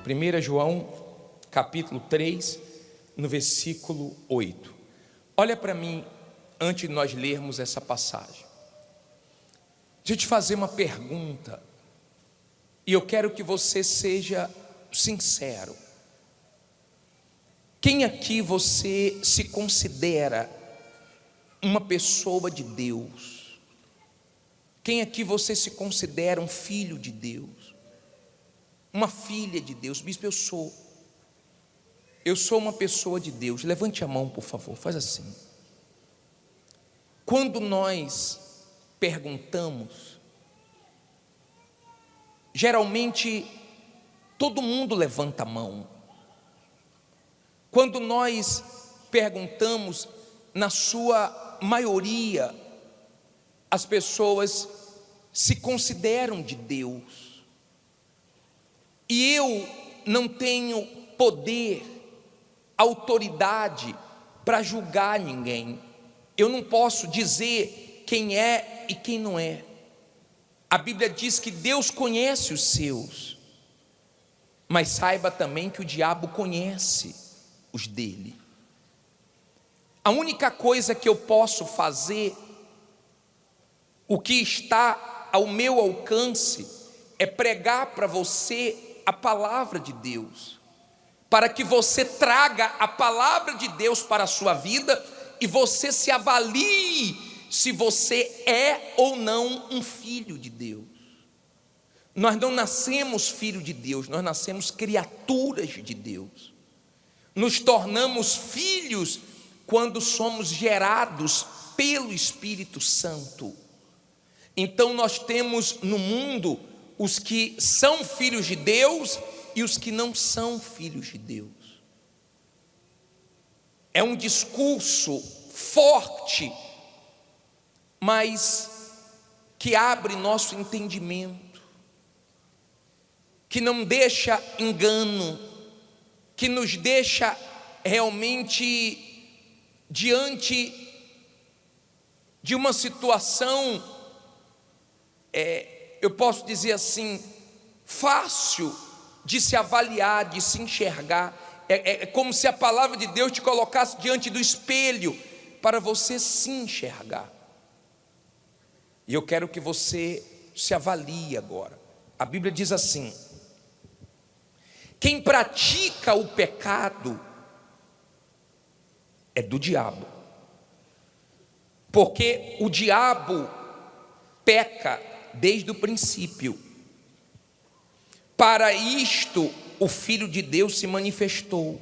1 João, capítulo 3, no versículo 8. Olha para mim, antes de nós lermos essa passagem. Deixa eu te fazer uma pergunta, e eu quero que você seja sincero. Quem aqui você se considera uma pessoa de Deus? Quem aqui você se considera um filho de Deus? Uma filha de Deus? Bispo, eu sou uma pessoa de Deus. Levante a mão, por favor, faz assim. Quando nós perguntamos, geralmente todo mundo levanta a mão. Quando nós perguntamos, na sua maioria, as pessoas se consideram de Deus. E eu não tenho poder, autoridade para julgar ninguém. Eu não posso dizer quem é e quem não é. A Bíblia diz que Deus conhece os seus, mas saiba também que o diabo conhece os dele. A única coisa que eu posso fazer, o que está ao meu alcance, é pregar para você a palavra de Deus, para que você traga a palavra de Deus para a sua vida e você se avalie se você é ou não um filho de Deus. Nós não nascemos filho de Deus, nós nascemos criaturas de Deus. Nos tornamos filhos quando somos gerados pelo Espírito Santo. Então nós temos no mundo os que são filhos de Deus e os que não são filhos de Deus. É um discurso forte, mas que abre nosso entendimento, que não deixa engano, que nos deixa realmente diante de uma situação, eu posso dizer assim, fácil de se avaliar, de se enxergar. É como se a palavra de Deus te colocasse diante do espelho para você se enxergar. E eu quero que você se avalie agora. A Bíblia diz assim: quem pratica o pecado é do diabo, porque o diabo peca desde o princípio. Para isto o Filho de Deus se manifestou,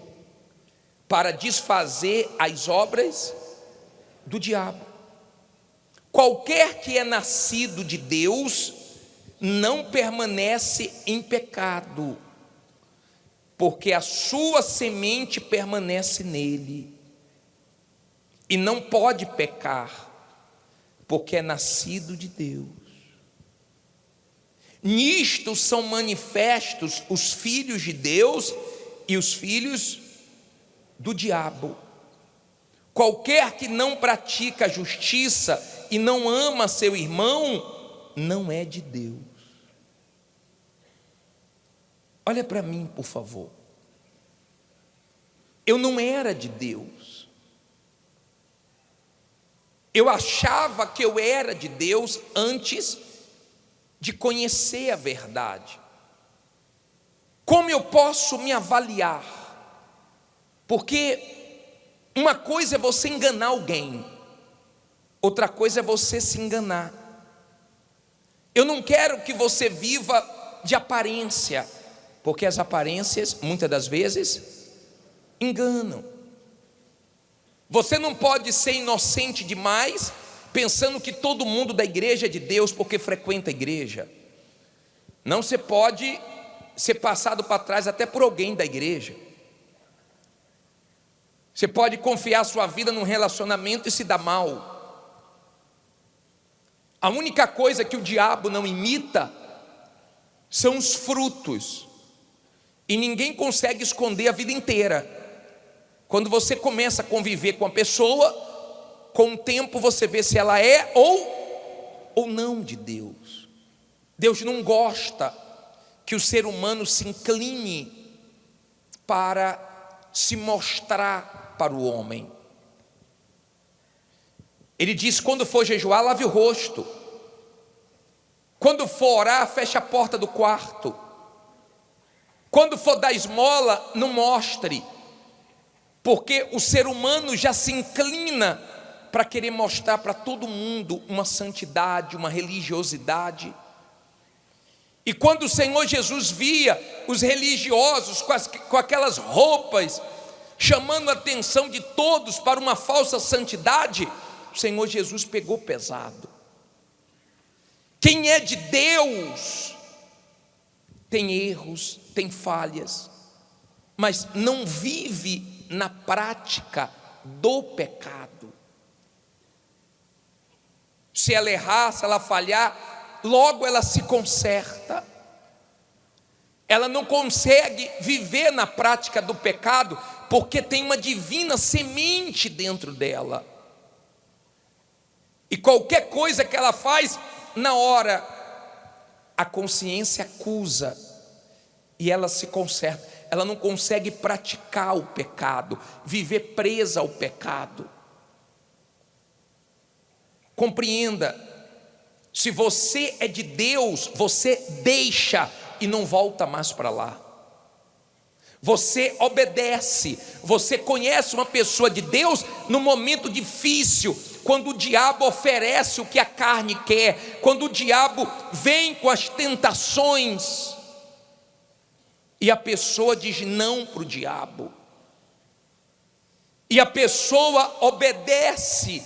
para desfazer as obras do diabo. Qualquer que é nascido de Deus não permanece em pecado, porque a sua semente permanece nele, e não pode pecar, porque é nascido de Deus. Nisto são manifestos os filhos de Deus e os filhos do diabo. Qualquer que não pratica a justiça e não ama seu irmão, não é de Deus. Olha para mim, por favor. Eu não era de Deus. Eu achava que eu era de Deus antes de conhecer a verdade. Como eu posso me avaliar? Porque uma coisa é você enganar alguém, outra coisa é você se enganar. Eu não quero que você viva de aparência, porque as aparências, muitas das vezes, enganam. Você não pode ser inocente demais, pensando que todo mundo da igreja é de Deus porque frequenta a igreja. Não, você pode ser passado para trás até por alguém da igreja. Você pode confiar sua vida num relacionamento e se dar mal. A única coisa que o diabo não imita são os frutos. E ninguém consegue esconder a vida inteira. Quando você começa a conviver com a pessoa, com o tempo você vê se ela é ou não de Deus. Deus não gosta que o ser humano se incline para se mostrar para o homem. Ele diz: quando for jejuar, lave o rosto. Quando for orar, feche a porta do quarto. Quando for dar esmola, não mostre. Porque o ser humano já se inclina para querer mostrar para todo mundo uma santidade, uma religiosidade. E quando o Senhor Jesus via os religiosos com aquelas roupas, chamando a atenção de todos para uma falsa santidade, o Senhor Jesus pegou pesado. Quem é de Deus tem erros, tem falhas, mas não vive na prática do pecado. Se ela errar, se ela falhar, logo ela se conserta. Ela não consegue viver na prática do pecado, porque tem uma divina semente dentro dela. E qualquer coisa que ela faz, na hora, a consciência acusa e ela se conserta. Ela não consegue praticar o pecado, viver presa ao pecado. Compreenda, se você é de Deus, você deixa e não volta mais para lá. Você obedece. Você conhece uma pessoa de Deus no momento difícil, quando o diabo oferece o que a carne quer, quando o diabo vem com as tentações, e a pessoa diz não para o diabo, e a pessoa obedece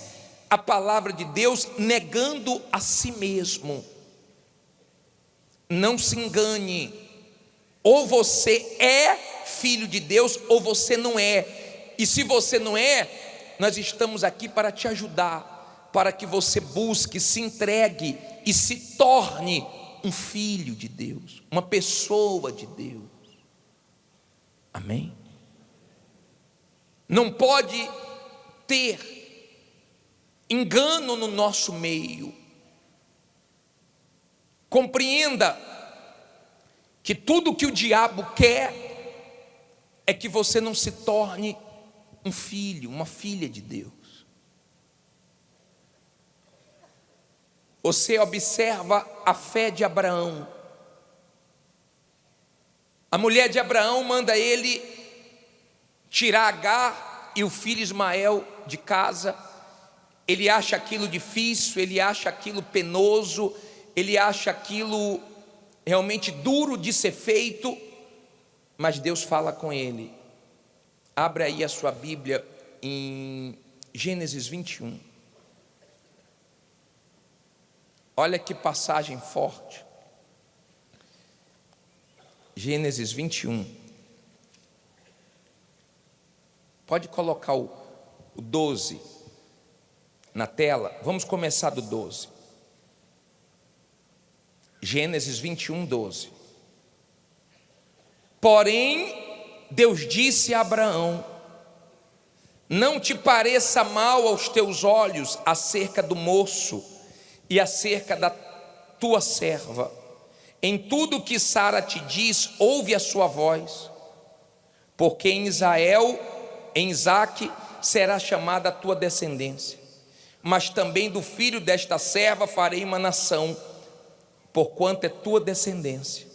a palavra de Deus, negando a si mesmo. Não se engane, ou você é filho de Deus, ou você não é. E se você não é, nós estamos aqui para te ajudar, para que você busque, se entregue e se torne um filho de Deus, uma pessoa de Deus. Amém? Não pode ter engano no nosso meio. Compreenda que tudo que o diabo quer é que você não se torne um filho, uma filha de Deus. Você observa a fé de Abraão. A mulher de Abraão manda ele tirar Agar e o filho Ismael de casa. Ele acha aquilo difícil, ele acha aquilo penoso, ele acha aquilo realmente duro de ser feito, mas Deus fala com ele. Abra aí a sua Bíblia em Gênesis 21. Olha que passagem forte. Gênesis 21. Pode colocar o 12 na tela. Vamos começar do 12. Gênesis 21, 12. Porém, Deus disse a Abraão: não te pareça mal aos teus olhos acerca do moço e acerca da tua serva. Em tudo que Sara te diz, ouve a sua voz, porque em Isaque será chamada a tua descendência, mas também do filho desta serva farei uma nação, porquanto é tua descendência.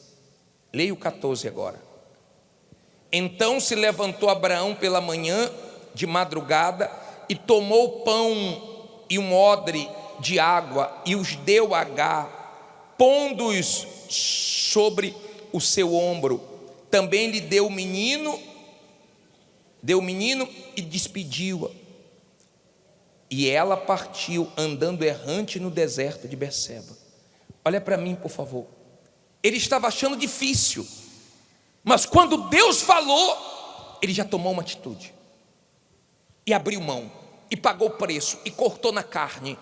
Leia o 14 agora. Então se levantou Abraão pela manhã, de madrugada, e tomou pão e um odre de água, e os deu a Agar, pondo-os sobre o seu ombro. Também lhe deu o menino e despediu-a. E ela partiu, andando errante no deserto de Berseba. Olha para mim, por favor. Ele estava achando difícil, mas quando Deus falou, ele já tomou uma atitude, e abriu mão, e pagou o preço, e cortou na carne.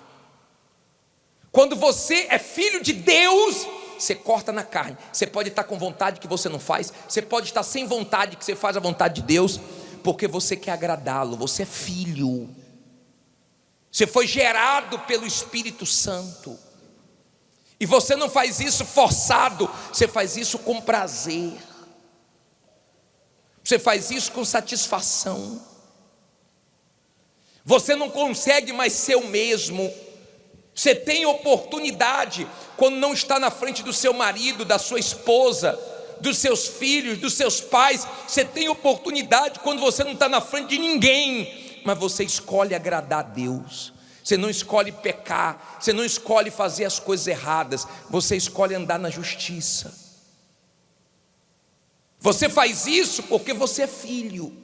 Quando você é filho de Deus, você corta na carne. Você pode estar com vontade que você não faz, você pode estar sem vontade que você faz a vontade de Deus, porque você quer agradá-lo. Você é filho, você foi gerado pelo Espírito Santo, e você não faz isso forçado, você faz isso com prazer. Você faz isso com satisfação. Você não consegue mais ser o mesmo. Você tem oportunidade quando não está na frente do seu marido, da sua esposa, dos seus filhos, dos seus pais. Você tem oportunidade quando você não está na frente de ninguém, mas você escolhe agradar a Deus. Você não escolhe pecar, você não escolhe fazer as coisas erradas, você escolhe andar na justiça. Você faz isso porque você é filho.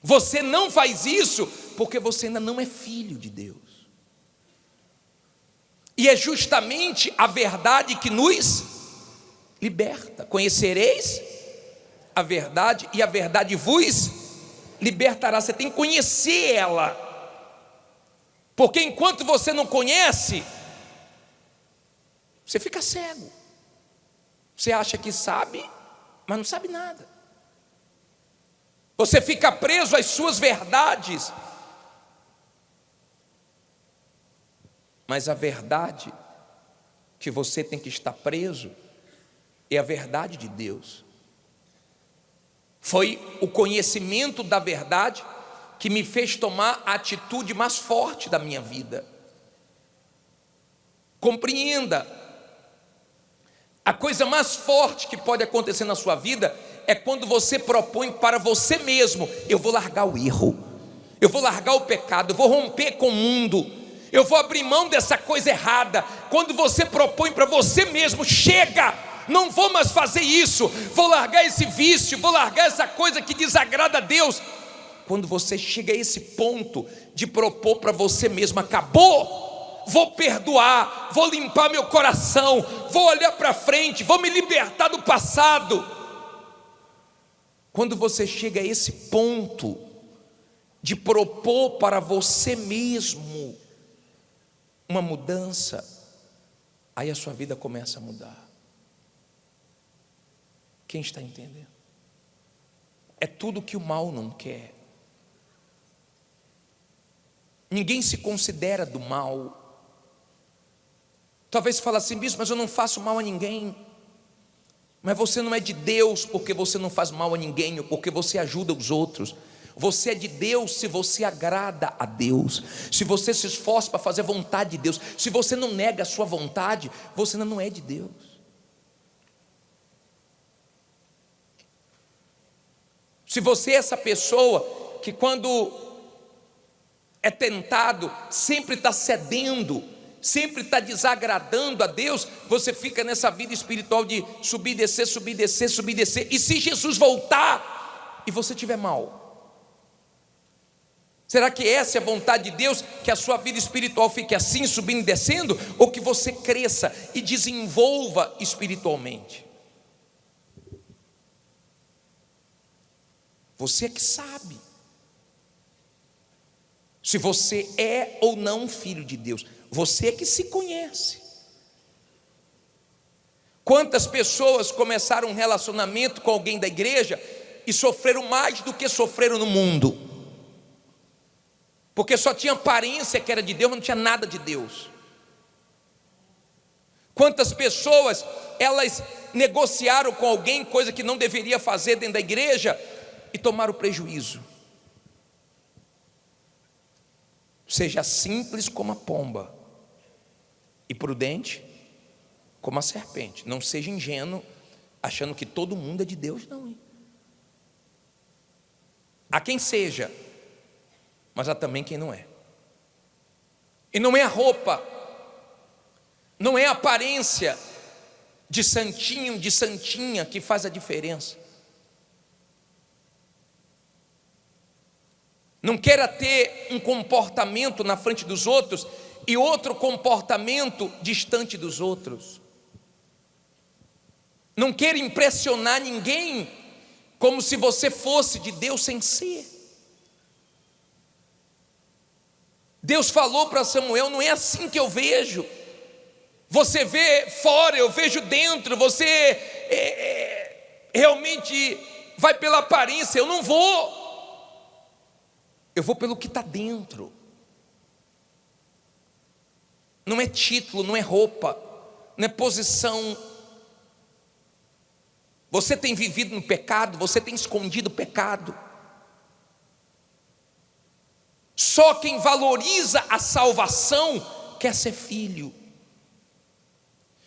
Você não faz isso porque você ainda não é filho de Deus. E é justamente a verdade que nos liberta. Conhecereis a verdade e a verdade vos libertará. Você tem que conhecer ela, porque enquanto você não conhece, você fica cego. Você acha que sabe, mas não sabe nada. Você fica preso às suas verdades, mas a verdade que você tem que estar preso é a verdade de Deus. Foi o conhecimento da verdade que me fez tomar a atitude mais forte da minha vida. Compreenda, a coisa mais forte que pode acontecer na sua vida é quando você propõe para você mesmo: eu vou largar o erro, eu vou largar o pecado, eu vou romper com o mundo, eu vou abrir mão dessa coisa errada. Quando você propõe para você mesmo: chega, não vou mais fazer isso, vou largar esse vício, vou largar essa coisa que desagrada a Deus. Quando você chega a esse ponto de propor para você mesmo: acabou, vou perdoar, vou limpar meu coração, vou olhar para frente, vou me libertar do passado. Quando você chega a esse ponto de propor para você mesmo uma mudança, aí a sua vida começa a mudar. Quem está entendendo? É tudo que o mal não quer. Ninguém se considera do mal. Talvez você fale assim: bispo, mas eu não faço mal a ninguém. Mas você não é de Deus porque você não faz mal a ninguém, ou porque você ajuda os outros. Você é de Deus se você agrada a Deus, se você se esforça para fazer a vontade de Deus. Se você não nega a sua vontade, você ainda não é de Deus. Se você é essa pessoa que quando é tentado sempre está cedendo, sempre está desagradando a Deus, você fica nessa vida espiritual de subir, descer, subir, descer, subir, descer. E se Jesus voltar e você tiver mal, será que essa é a vontade de Deus? Que a sua vida espiritual fique assim, subindo e descendo? Ou que você cresça e desenvolva espiritualmente? Você é que sabe se você é ou não filho de Deus. Você é que se conhece. Quantas pessoas começaram um relacionamento com alguém da igreja e sofreram mais do que sofreram no mundo? Porque só tinha aparência que era de Deus, mas não tinha nada de Deus. Quantas pessoas, elas negociaram com alguém coisa que não deveria fazer dentro da igreja e tomaram prejuízo. Seja simples como a pomba e prudente como a serpente. Não seja ingênuo achando que todo mundo é de Deus, não, hein? Há quem seja, mas há também quem não é. E não é a roupa, não é a aparência de santinho, de santinha que faz a diferença. Não queira ter um comportamento na frente dos outros e outro comportamento distante dos outros. Não queira impressionar ninguém como se você fosse de Deus sem ser. Deus falou para Samuel: não é assim que eu vejo. Você vê fora, eu vejo dentro. Você realmente vai pela aparência. Eu não vou. Eu vou pelo que está dentro. Não é título, não é roupa, não é posição. Você tem vivido no pecado, você tem escondido o pecado. Só quem valoriza a salvação quer ser filho.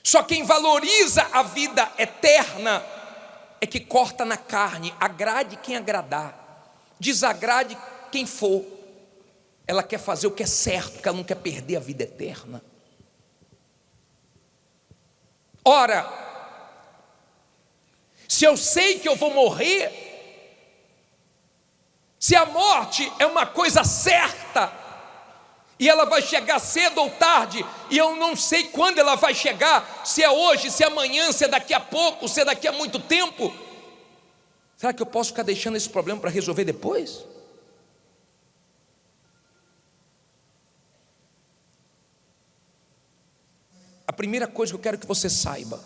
Só quem valoriza a vida eterna é que corta na carne, agrade quem agradar, desagrade quem for. Ela quer fazer o que é certo, porque ela não quer perder a vida eterna. Ora, se eu sei que eu vou morrer, se a morte é uma coisa certa, e ela vai chegar cedo ou tarde, e eu não sei quando ela vai chegar, se é hoje, se é amanhã, se é daqui a pouco, se é daqui a muito tempo, será que eu posso ficar deixando esse problema para resolver depois? A primeira coisa que eu quero que você saiba: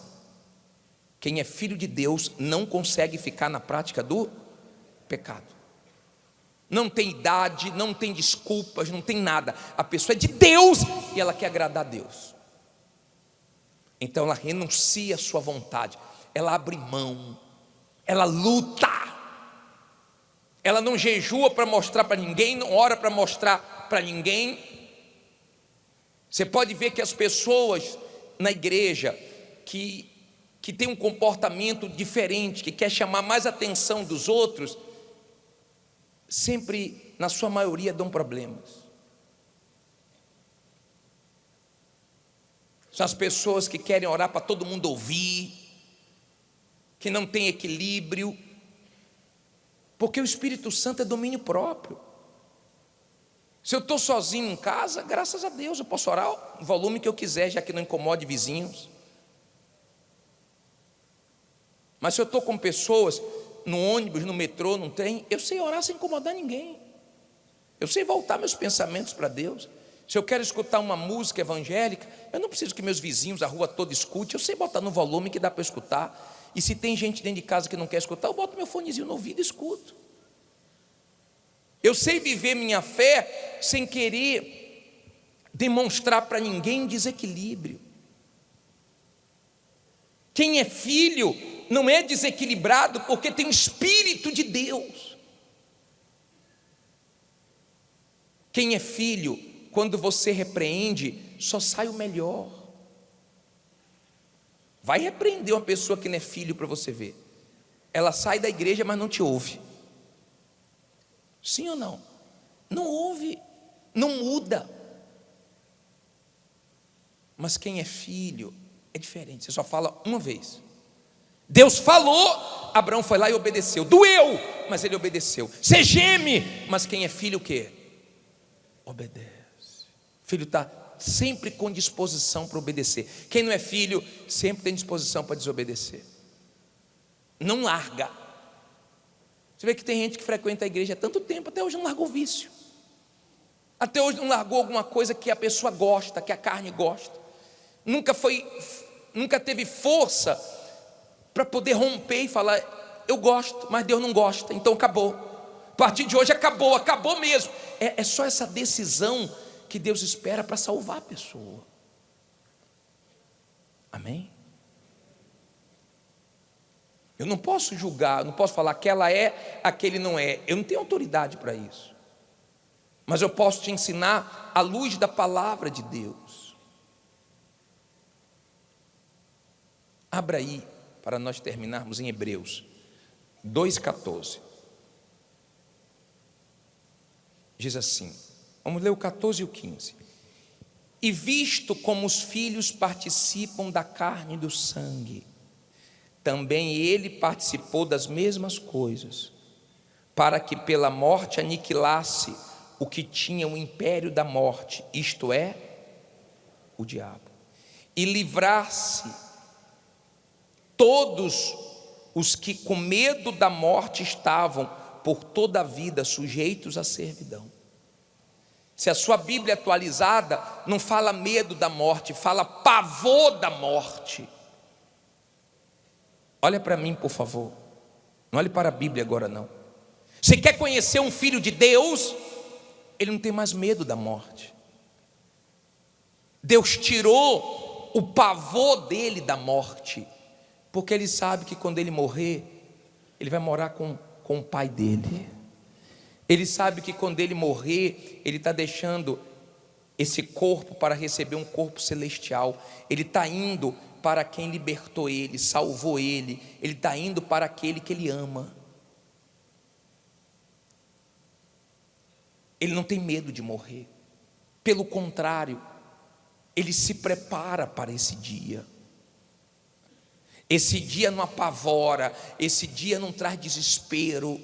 quem é filho de Deus não consegue ficar na prática do pecado. Não tem idade, não tem desculpas, não tem nada. A pessoa é de Deus e ela quer agradar a Deus. Então ela renuncia à sua vontade, ela abre mão, ela luta. Ela não jejua para mostrar para ninguém, não ora para mostrar para ninguém. Você pode ver que as pessoas na igreja que tem um comportamento diferente, que quer chamar mais atenção dos outros, sempre, na sua maioria, dão problemas. São as pessoas que querem orar para todo mundo ouvir, que não tem equilíbrio, porque o Espírito Santo é domínio próprio. Se eu estou sozinho em casa, graças a Deus, eu posso orar o volume que eu quiser, já que não incomode vizinhos. Mas se eu estou com pessoas no ônibus, no metrô, no trem, eu sei orar sem incomodar ninguém. Eu sei voltar meus pensamentos para Deus. Se eu quero escutar uma música evangélica, eu não preciso que meus vizinhos, a rua toda escute. Eu sei botar no volume que dá para escutar. E se tem gente dentro de casa que não quer escutar, eu boto meu fonezinho no ouvido e escuto. Eu sei viver minha fé sem querer demonstrar para ninguém desequilíbrio. Quem é filho não é desequilibrado porque tem o Espírito de Deus. Quem é filho, quando você repreende, só sai o melhor. Vai repreender uma pessoa que não é filho para você ver. Ela sai da igreja, mas não te ouve. Sim ou não? Não ouve, não muda. Mas quem é filho é diferente, você só fala uma vez. Deus falou, Abraão foi lá e obedeceu. Doeu, mas ele obedeceu. Você geme, mas quem é filho o quê? Obedece. Filho está sempre com disposição para obedecer. Quem não é filho, sempre tem disposição para desobedecer. Não larga. Você vê que tem gente que frequenta a igreja há tanto tempo, até hoje não largou o vício. Até hoje não largou alguma coisa que a pessoa gosta, que a carne gosta. Nunca teve força para poder romper e falar: eu gosto, mas Deus não gosta, então acabou. A partir de hoje acabou mesmo. É só essa decisão que Deus espera para salvar a pessoa. Amém? Eu não posso julgar, não posso falar que ela é, aquele não é. Eu não tenho autoridade para isso. Mas eu posso te ensinar à luz da palavra de Deus. Abra aí, para nós terminarmos em Hebreus 2,14. Diz assim, vamos ler o 14 e o 15. E visto como os filhos participam da carne e do sangue, também ele participou das mesmas coisas, para que pela morte aniquilasse o que tinha o império da morte, isto é, o diabo, e livrasse todos os que com medo da morte estavam por toda a vida sujeitos à servidão. Se a sua Bíblia atualizada não fala medo da morte, fala pavor da morte. Olha para mim, por favor. Não olhe para a Bíblia agora não. Você quer conhecer um filho de Deus? Ele não tem mais medo da morte. Deus tirou o pavor dele da morte. Porque ele sabe que quando ele morrer, ele vai morar com o pai dele. Ele sabe que quando ele morrer, ele está deixando esse corpo para receber um corpo celestial. Ele está indo para quem libertou ele, salvou ele. Ele está indo para aquele que ele ama. Ele não tem medo de morrer. Pelo contrário, ele se prepara para esse dia. Esse dia não apavora, esse dia não traz desespero,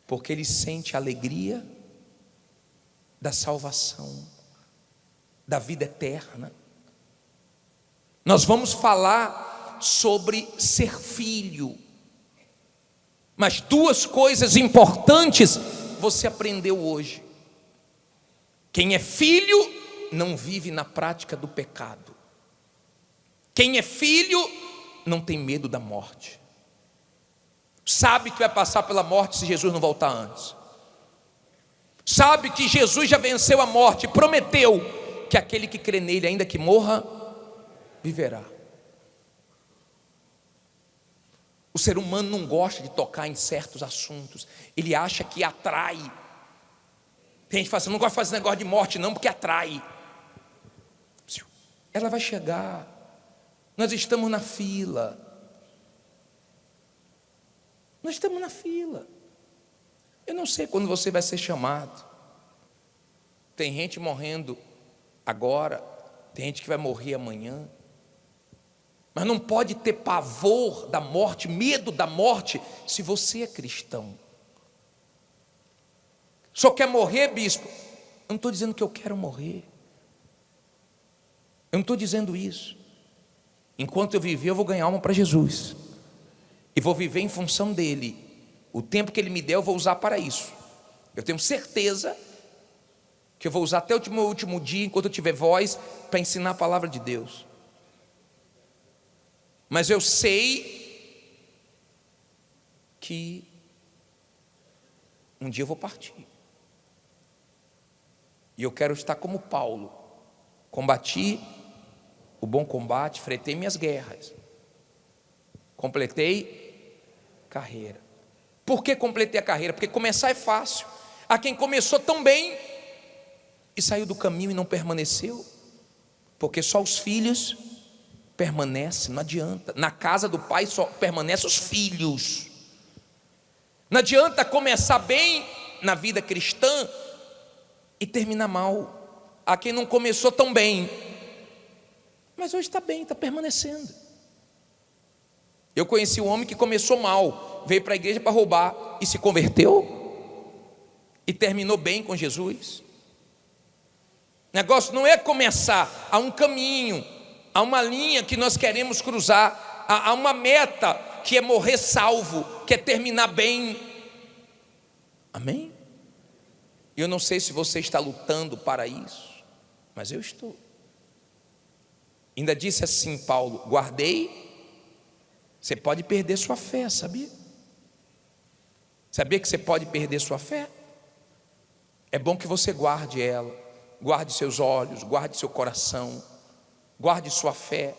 porque ele sente a alegria da salvação, da vida eterna. Nós vamos falar sobre ser filho, mas duas coisas importantes você aprendeu hoje. Quem é filho não vive na prática do pecado. Quem é filho não tem medo da morte. Sabe que vai passar pela morte se Jesus não voltar antes. Sabe que Jesus já venceu a morte, prometeu que aquele que crê nele, ainda que morra, viverá. O ser humano não gosta de tocar em certos assuntos. Ele acha que atrai. Tem gente que fala assim, não gosta de fazer negócio de morte não, porque atrai. Ela vai chegar. Nós estamos na fila. Nós estamos na fila. Eu não sei quando você vai ser chamado. Tem gente morrendo agora, tem gente que vai morrer amanhã. Mas não pode ter pavor da morte, medo da morte, se você é cristão. Só quer morrer, bispo? Eu não estou dizendo que eu quero morrer. Eu não estou dizendo isso. Enquanto eu viver, eu vou ganhar alma para Jesus. E vou viver em função dele. O tempo que ele me der, eu vou usar para isso. Eu tenho certeza que eu vou usar até o meu último dia, enquanto eu tiver voz, para ensinar a palavra de Deus. Mas eu sei que um dia eu vou partir. E eu quero estar como Paulo. Combati o bom combate, fretei minhas guerras. Completei carreira. Por que completei a carreira? Porque começar é fácil. Há quem começou tão bem e saiu do caminho e não permaneceu. Porque só os filhos permanecem, não adianta. Na casa do pai só permanecem os filhos. Não adianta começar bem na vida cristã e terminar mal. Há quem não começou tão bem, mas hoje está bem, está permanecendo. Eu conheci um homem que começou mal, veio para a igreja para roubar e se converteu e terminou bem com Jesus. O negócio não é começar, há um caminho, há uma linha que nós queremos cruzar, há uma meta que é morrer salvo, que é terminar bem. Amém? Eu não sei se você está lutando para isso, mas eu estou. Ainda disse assim Paulo, guardei. Você pode perder sua fé, sabia? Sabia que você pode perder sua fé? É bom que você guarde ela, guarde seus olhos, guarde seu coração, guarde sua fé,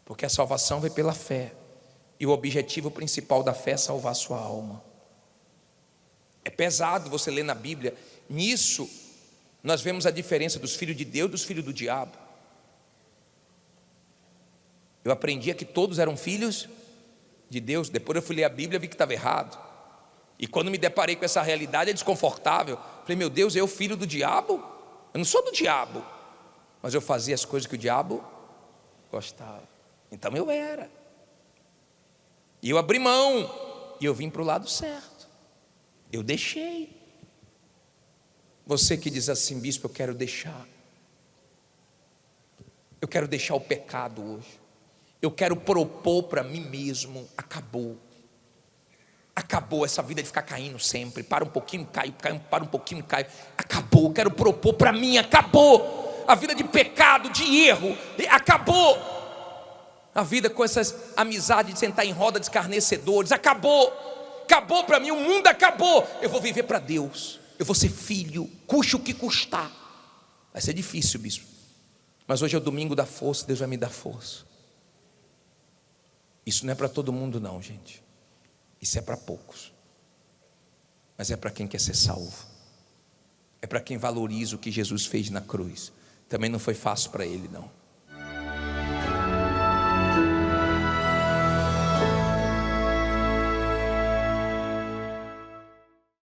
porque a salvação vem pela fé, e o objetivo principal da fé é salvar sua alma. É pesado você ler na Bíblia, nisso nós vemos a diferença dos filhos de Deus e dos filhos do diabo. Eu aprendia que todos eram filhos de Deus. Depois eu fui ler a Bíblia e vi que estava errado. E quando me deparei com essa realidade, é desconfortável. Falei, meu Deus, eu filho do diabo? Eu não sou do diabo, mas eu fazia as coisas que o diabo gostava. Então eu era. E eu abri mão. E eu vim para o lado certo. Eu deixei. Você que diz assim, bispo, eu quero deixar. Eu quero deixar o pecado hoje. Eu quero propor para mim mesmo, acabou. Acabou essa vida de ficar caindo sempre. Para um pouquinho, cai, para um pouquinho, cai. Acabou, eu quero propor para mim, acabou. A vida de pecado, de erro, acabou. A vida com essas amizades de sentar em roda de escarnecedores, acabou. Acabou para mim, o mundo acabou. Eu vou viver para Deus. Eu vou ser filho, custe o que custar. Vai ser difícil, bispo. Mas hoje é o domingo da força, Deus vai me dar força. Isso não é para todo mundo não, gente. Isso é para poucos. Mas é para quem quer ser salvo. É para quem valoriza o que Jesus fez na cruz. Também não foi fácil para ele não.